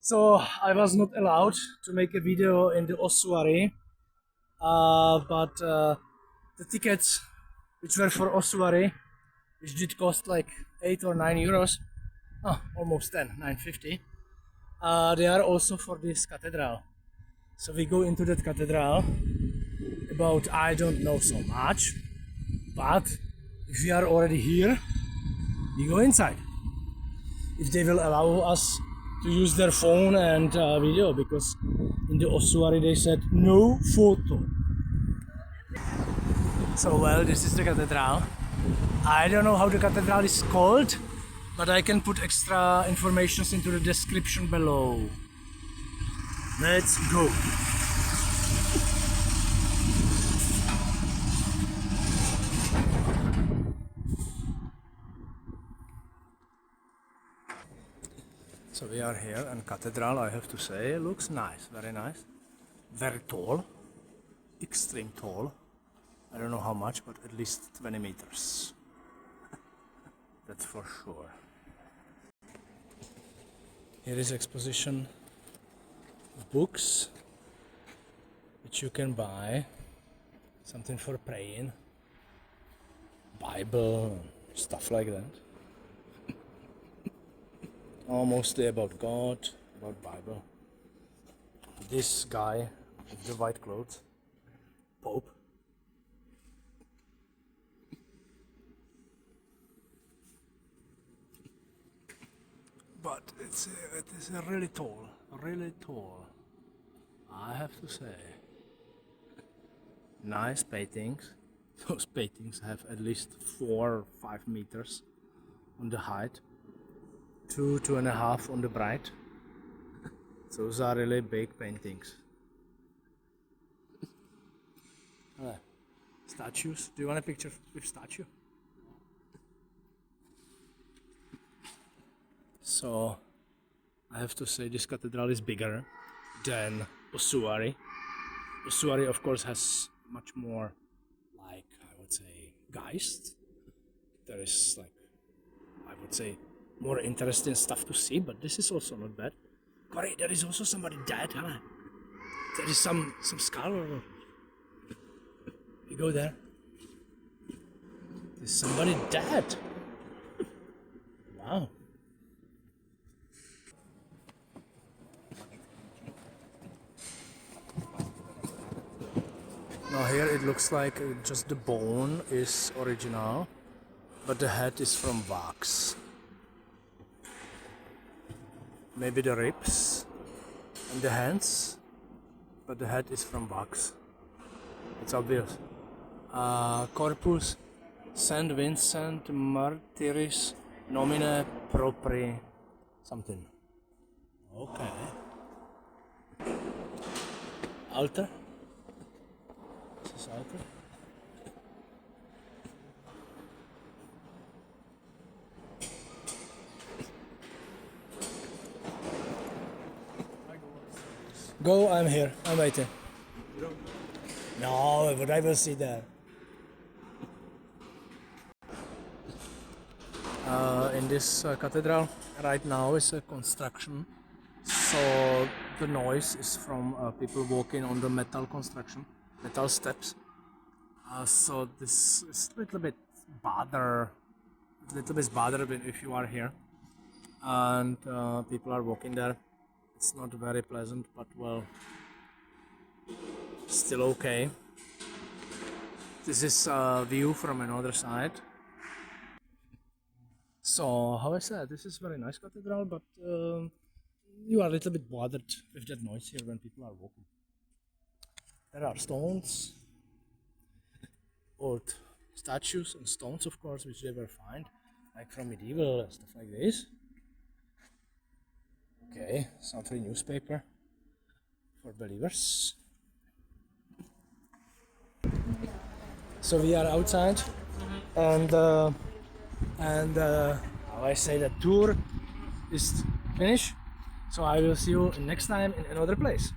So I was not allowed to make a video in the ossuary, but the tickets which were for ossuary, which did cost like 8 or 9 euros, almost 10, 9.50, they are also for this cathedral. So we go into that cathedral about, I don't know so much, but if we are already here, we go inside. If they will allow us to use their phone and video, because in the ossuary they said no photo. So well, this is the cathedral. I don't know how the cathedral is called, but I can put extra information into the description below. Let's go. So we are here, and cathedral, I have to say, looks nice, very nice. Very tall, extreme tall. I don't know how much, but at least 20 meters. That's for sure. Here is exposition of books, which you can buy. Something for praying, Bible, stuff like that. Mostly about God, about Bible. This guy with the white clothes, Pope. But it is really tall, I have to say. Nice paintings. Those paintings have at least 4 or 5 meters on the height. 2.5 on the breadth. Those are really big paintings. Statues. Do you want a picture with statue? So I have to say this cathedral is bigger than ossuary. Ossuary, of course, has much more, like, I would say, Geist. There is, like, I would say, more interesting stuff to see, but this is also not bad. Corey, there is also somebody dead, huh? There is some skull or... You go there. There's somebody dead. Wow. Now here it looks like just the bone is original, but the head is from wax. Maybe the ribs and the hands, but the head is from wax. It's obvious. Corpus Saint Vincent Martyris nomine propri something. Okay. Altar. This is altar. Go, I'm here, I'm waiting. No, but I will see there. In this cathedral right now is a construction, so the noise is from people walking on the metal construction, metal steps. So this is a little bit bother if you are here and people are walking there. It's not very pleasant, but well, still okay. This is a view from another side. So, how I said, this is very nice cathedral, but you are a little bit bothered with that noise here when people are walking. There are stones, old statues and stones, of course, which they will find, like from medieval and stuff like this. Okay, some free newspaper for believers. So we are outside, and how I say, the tour is finished. So I will see you next time in another place.